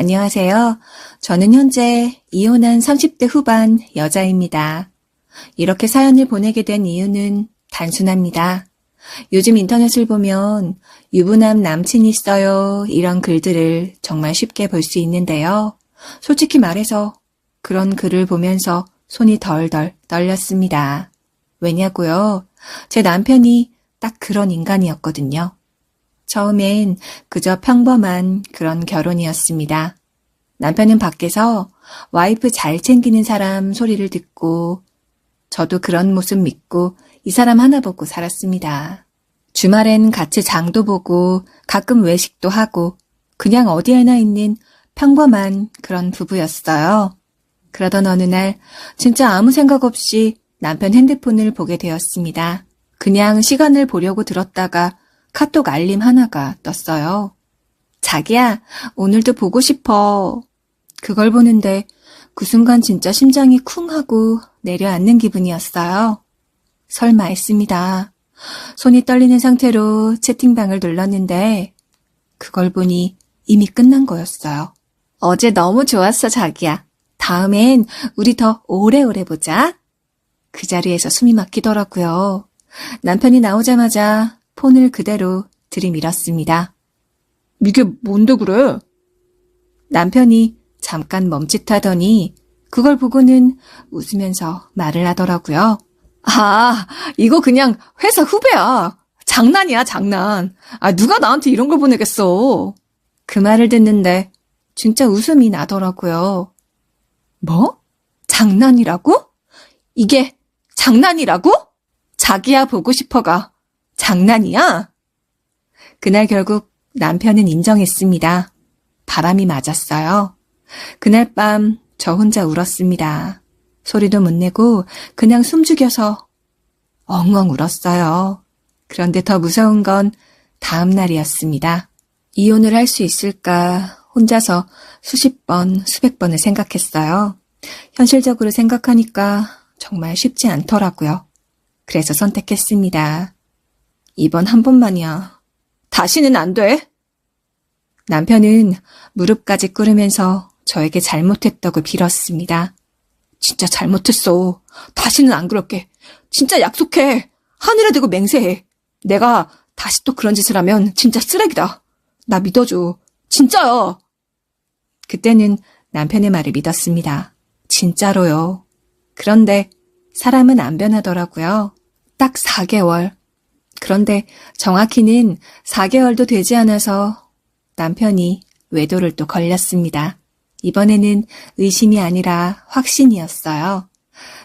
안녕하세요. 저는 현재 이혼한 30대 후반 여자입니다. 이렇게 사연을 보내게 된 이유는 단순합니다. 요즘 인터넷을 보면 유부남 남친이 있어요 이런 글들을 정말 쉽게 볼 수 있는데요. 솔직히 말해서 그런 글을 보면서 손이 덜덜 떨렸습니다. 왜냐고요? 제 남편이 딱 그런 인간이었거든요. 처음엔 그저 평범한 그런 결혼이었습니다. 남편은 밖에서 와이프 잘 챙기는 사람 소리를 듣고 저도 그런 모습 믿고 이 사람 하나 보고 살았습니다. 주말엔 같이 장도 보고 가끔 외식도 하고 그냥 어디에나 있는 평범한 그런 부부였어요. 그러던 어느 날 진짜 아무 생각 없이 남편 핸드폰을 보게 되었습니다. 그냥 시간을 보려고 들었다가 카톡 알림 하나가 떴어요. 자기야, 오늘도 보고 싶어. 그걸 보는데 그 순간 진짜 심장이 쿵 하고 내려앉는 기분이었어요. 설마 했습니다. 손이 떨리는 상태로 채팅방을 눌렀는데 그걸 보니 이미 끝난 거였어요. 어제 너무 좋았어, 자기야. 다음엔 우리 더 오래오래 보자. 그 자리에서 숨이 막히더라고요. 남편이 나오자마자 폰을 그대로 들이밀었습니다. 이게 뭔데 그래? 남편이 잠깐 멈칫하더니 그걸 보고는 웃으면서 말을 하더라고요. 아, 이거 그냥 회사 후배야. 장난이야, 장난. 누가 나한테 이런 걸 보내겠어. 그 말을 듣는데 진짜 웃음이 나더라고요. 뭐? 장난이라고? 이게 장난이라고? 자기야 보고 싶어가 장난이야? 그날 결국 남편은 인정했습니다. 바람이 맞았어요. 그날 밤 저 혼자 울었습니다. 소리도 못 내고 그냥 숨죽여서 엉엉 울었어요. 그런데 더 무서운 건 다음 날이었습니다. 이혼을 할 수 있을까 혼자서 수십 번, 수백 번을 생각했어요. 현실적으로 생각하니까 정말 쉽지 않더라고요. 그래서 선택했습니다. 이번 한 번만이야. 다시는 안 돼. 남편은 무릎까지 꿇으면서 저에게 잘못했다고 빌었습니다. 진짜 잘못했어. 다시는 안 그럴게. 진짜 약속해. 하늘에 대고 맹세해. 내가 다시 또 그런 짓을 하면 진짜 쓰레기다. 나 믿어줘. 진짜야. 그때는 남편의 말을 믿었습니다. 진짜로요. 그런데 사람은 안 변하더라고요. 딱 4개월. 그런데 정확히는 4개월도 되지 않아서 남편이 외도를 또 걸렸습니다. 이번에는 의심이 아니라 확신이었어요.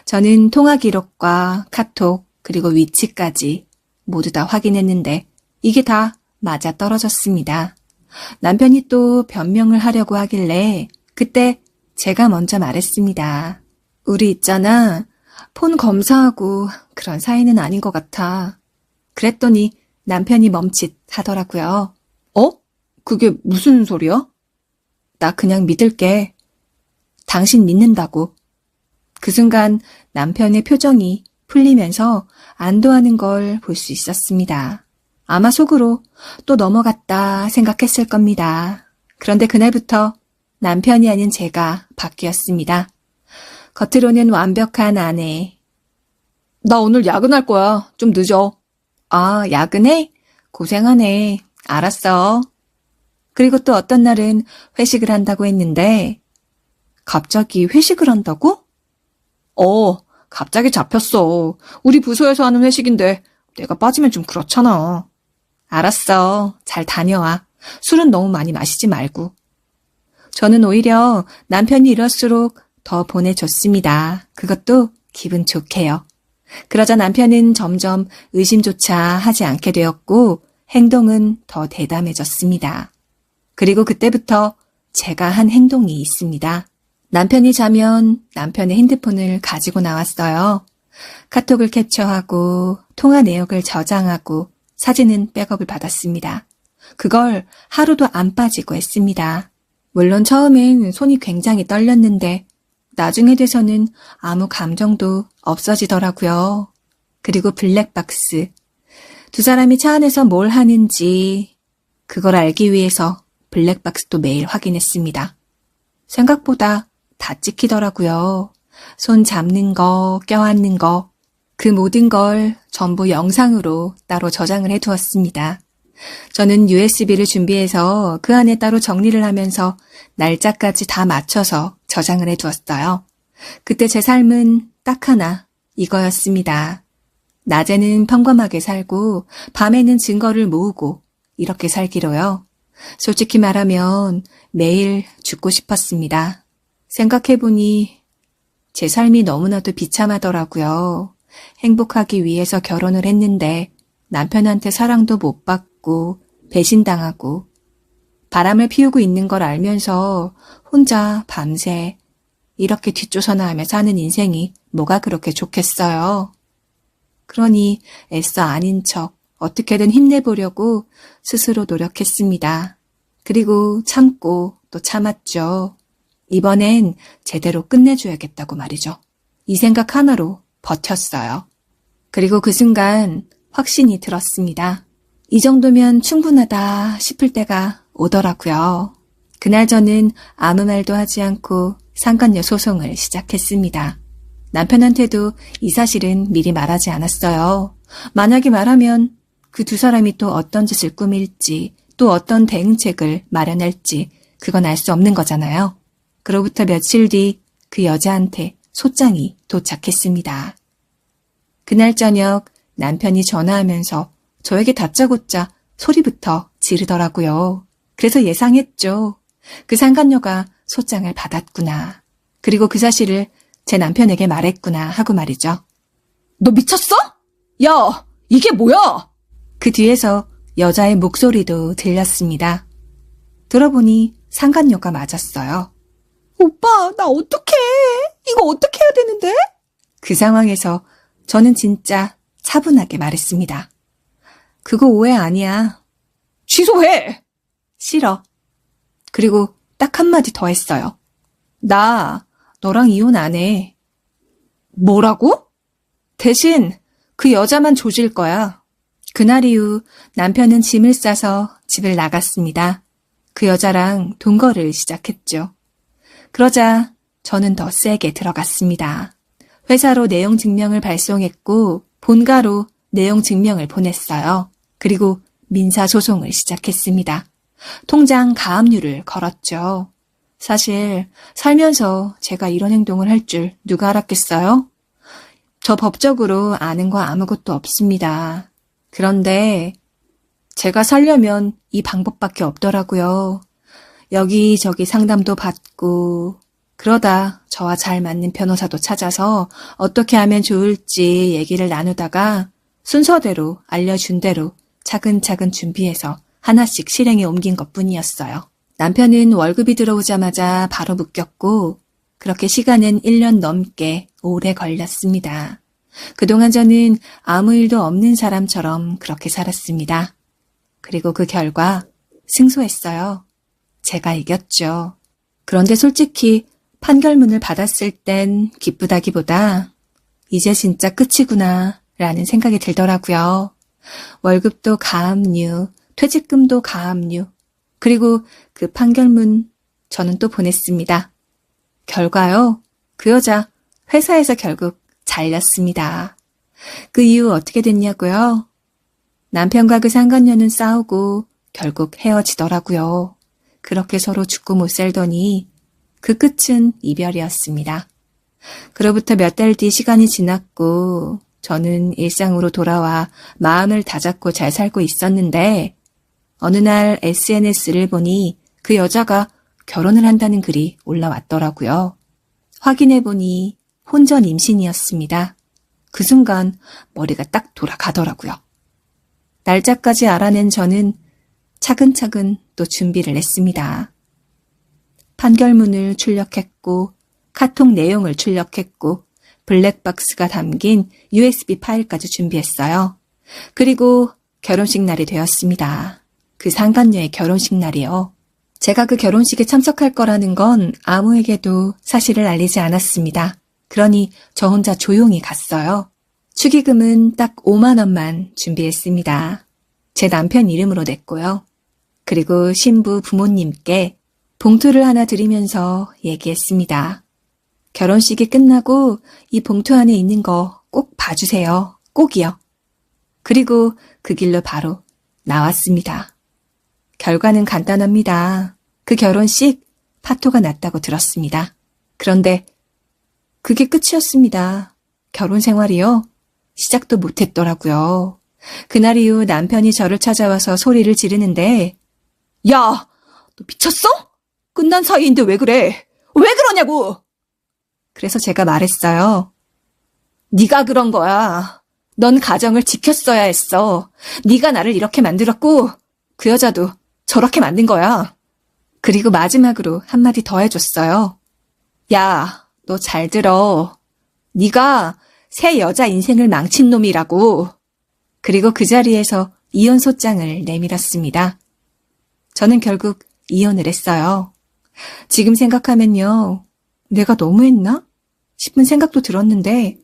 저는 통화 기록과 카톡 그리고 위치까지 모두 다 확인했는데 이게 다 맞아 떨어졌습니다. 남편이 또 변명을 하려고 하길래 그때 제가 먼저 말했습니다. 우리 있잖아. 폰 검사하고 그런 사이는 아닌 것 같아. 그랬더니 남편이 멈칫 하더라고요. 어? 그게 무슨 소리야? 나 그냥 믿을게. 당신 믿는다고. 그 순간 남편의 표정이 풀리면서 안도하는 걸 볼 수 있었습니다. 아마 속으로 또 넘어갔다 생각했을 겁니다. 그런데 그날부터 남편이 아닌 제가 바뀌었습니다. 겉으로는 완벽한 아내. 나 오늘 야근할 거야. 좀 늦어. 아, 야근해? 고생하네. 알았어. 그리고 또 어떤 날은 회식을 한다고 했는데 갑자기 회식을 한다고? 갑자기 잡혔어. 우리 부서에서 하는 회식인데 내가 빠지면 좀 그렇잖아. 알았어. 잘 다녀와. 술은 너무 많이 마시지 말고. 저는 오히려 남편이 이럴수록 더 보내줬습니다. 그것도 기분 좋게요. 그러자 남편은 점점 의심조차 하지 않게 되었고 행동은 더 대담해졌습니다. 그리고 그때부터 제가 한 행동이 있습니다. 남편이 자면 남편의 핸드폰을 가지고 나왔어요. 카톡을 캡처하고 통화 내역을 저장하고 사진은 백업을 받았습니다. 그걸 하루도 안 빠지고 했습니다. 물론 처음엔 손이 굉장히 떨렸는데 나중에 돼서는 아무 감정도 없어지더라고요. 그리고 블랙박스. 두 사람이 차 안에서 뭘 하는지 그걸 알기 위해서 블랙박스도 매일 확인했습니다. 생각보다 다 찍히더라고요. 손 잡는 거, 껴안는 거, 그 모든 걸 전부 영상으로 따로 저장을 해두었습니다. 저는 USB를 준비해서 그 안에 따로 정리를 하면서 날짜까지 다 맞춰서 저장을 해두었어요. 그때 제 삶은 딱 하나, 이거였습니다. 낮에는 평범하게 살고 밤에는 증거를 모으고 이렇게 살기로요. 솔직히 말하면 매일 죽고 싶었습니다. 생각해보니 제 삶이 너무나도 비참하더라고요. 행복하기 위해서 결혼을 했는데 남편한테 사랑도 못 받고 배신당하고 바람을 피우고 있는 걸 알면서 혼자 밤새 이렇게 뒷조선하며 사는 인생이 뭐가 그렇게 좋겠어요. 그러니 애써 아닌 척 어떻게든 힘내보려고 스스로 노력했습니다. 그리고 참고 또 참았죠. 이번엔 제대로 끝내줘야겠다고 말이죠. 이 생각 하나로 버텼어요. 그리고 그 순간 확신이 들었습니다. 이 정도면 충분하다 싶을 때가 오더라고요. 그날 저는 아무 말도 하지 않고 상간녀 소송을 시작했습니다. 남편한테도 이 사실은 미리 말하지 않았어요. 만약에 말하면 그 두 사람이 또 어떤 짓을 꾸밀지, 또 어떤 대응책을 마련할지 그건 알 수 없는 거잖아요. 그로부터 며칠 뒤 그 여자한테 소장이 도착했습니다. 그날 저녁 남편이 전화하면서 저에게 다짜고짜 소리부터 지르더라고요. 그래서 예상했죠. 그 상간녀가 소장을 받았구나. 그리고 그 사실을 제 남편에게 말했구나 하고 말이죠. 너 미쳤어? 야, 이게 뭐야? 그 뒤에서 여자의 목소리도 들렸습니다. 들어보니 상간녀가 맞았어요. 오빠, 나 어떡해? 이거 어떻게 해야 되는데? 그 상황에서 저는 진짜 차분하게 말했습니다. 그거 오해 아니야. 취소해! 싫어. 그리고 딱 한마디 더 했어요. 나 너랑 이혼 안 해. 뭐라고? 대신 그 여자만 조질 거야. 그날 이후 남편은 짐을 싸서 집을 나갔습니다. 그 여자랑 동거를 시작했죠. 그러자 저는 더 세게 들어갔습니다. 회사로 내용 증명을 발송했고 본가로 내용 증명을 보냈어요. 그리고 민사소송을 시작했습니다. 통장 가압류를 걸었죠. 사실 살면서 제가 이런 행동을 할 줄 누가 알았겠어요? 저 법적으로 아는 거 아무것도 없습니다. 그런데 제가 살려면 이 방법밖에 없더라고요. 여기저기 상담도 받고 그러다 저와 잘 맞는 변호사도 찾아서 어떻게 하면 좋을지 얘기를 나누다가 순서대로 알려준 대로 차근차근 준비해서 하나씩 실행에 옮긴 것뿐이었어요. 남편은 월급이 들어오자마자 바로 묶였고 그렇게 시간은 1년 넘게 오래 걸렸습니다. 그동안 저는 아무 일도 없는 사람처럼 그렇게 살았습니다. 그리고 그 결과 승소했어요. 제가 이겼죠. 그런데 솔직히 판결문을 받았을 땐 기쁘다기보다 이제 진짜 끝이구나 라는 생각이 들더라고요. 월급도 가압류, 퇴직금도 가압류, 그리고 그 판결문 저는 또 보냈습니다. 결과요, 그 여자 회사에서 결국 잘렸습니다. 그 이후 어떻게 됐냐고요? 남편과 그 상간녀는 싸우고 결국 헤어지더라고요. 그렇게 서로 죽고 못 살더니 그 끝은 이별이었습니다. 그로부터 몇 달 뒤 시간이 지났고 저는 일상으로 돌아와 마음을 다잡고 잘 살고 있었는데 어느 날 SNS를 보니 그 여자가 결혼을 한다는 글이 올라왔더라고요. 확인해보니 혼전 임신이었습니다. 그 순간 머리가 딱 돌아가더라고요. 날짜까지 알아낸 저는 차근차근 또 준비를 했습니다. 판결문을 출력했고 카톡 내용을 출력했고 블랙박스가 담긴 USB 파일까지 준비했어요. 그리고 결혼식 날이 되었습니다. 그 상간녀의 결혼식 날이요. 제가 그 결혼식에 참석할 거라는 건 아무에게도 사실을 알리지 않았습니다. 그러니 저 혼자 조용히 갔어요. 축의금은 딱 5만 원만 준비했습니다. 제 남편 이름으로 냈고요. 그리고 신부 부모님께 봉투를 하나 드리면서 얘기했습니다. 결혼식이 끝나고 이 봉투 안에 있는 거 꼭 봐주세요. 꼭이요. 그리고 그 길로 바로 나왔습니다. 결과는 간단합니다. 그 결혼식 파토가 났다고 들었습니다. 그런데 그게 끝이었습니다. 결혼 생활이요? 시작도 못했더라고요. 그날 이후 남편이 저를 찾아와서 소리를 지르는데 야! 너 미쳤어? 끝난 사이인데 왜 그래? 왜 그러냐고! 그래서 제가 말했어요. 네가 그런 거야. 넌 가정을 지켰어야 했어. 네가 나를 이렇게 만들었고 그 여자도 저렇게 만든 거야. 그리고 마지막으로 한마디 더 해줬어요. 야, 너 잘 들어. 네가 새 여자 인생을 망친 놈이라고. 그리고 그 자리에서 이혼 소장을 내밀었습니다. 저는 결국 이혼을 했어요. 지금 생각하면요. 내가 너무했나? 싶은 생각도 들었는데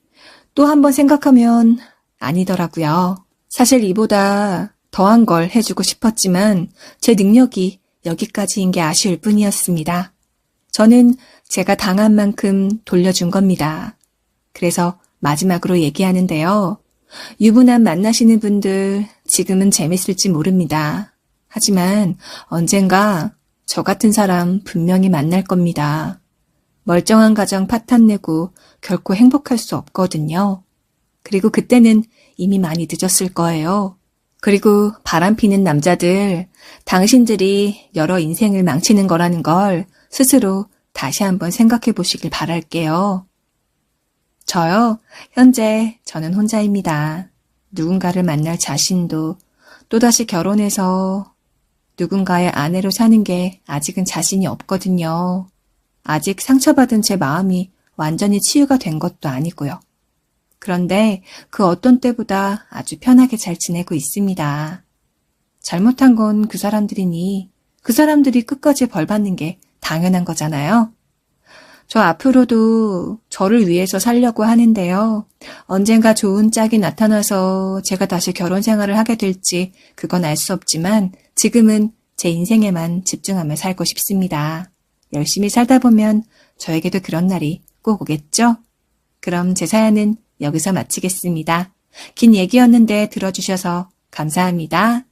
또 한 번 생각하면 아니더라고요. 사실 이보다 더한 걸 해주고 싶었지만 제 능력이 여기까지인 게 아쉬울 뿐이었습니다. 저는 제가 당한 만큼 돌려준 겁니다. 그래서 마지막으로 얘기하는데요. 유부남 만나시는 분들 지금은 재밌을지 모릅니다. 하지만 언젠가 저 같은 사람 분명히 만날 겁니다. 멀쩡한 가정 파탄내고 결코 행복할 수 없거든요. 그리고 그때는 이미 많이 늦었을 거예요. 그리고 바람피는 남자들, 당신들이 여러 인생을 망치는 거라는 걸 스스로 다시 한번 생각해 보시길 바랄게요. 저요, 현재 저는 혼자입니다. 누군가를 만날 자신도 또다시 결혼해서 누군가의 아내로 사는 게 아직은 자신이 없거든요. 아직 상처받은 제 마음이 완전히 치유가 된 것도 아니고요. 그런데 그 어떤 때보다 아주 편하게 잘 지내고 있습니다. 잘못한 건 그 사람들이니 그 사람들이 끝까지 벌 받는 게 당연한 거잖아요. 저 앞으로도 저를 위해서 살려고 하는데요. 언젠가 좋은 짝이 나타나서 제가 다시 결혼 생활을 하게 될지 그건 알 수 없지만 지금은 제 인생에만 집중하며 살고 싶습니다. 열심히 살다 보면 저에게도 그런 날이 꼭 오겠죠? 그럼 제 사연은 여기서 마치겠습니다. 긴 얘기였는데 들어주셔서 감사합니다.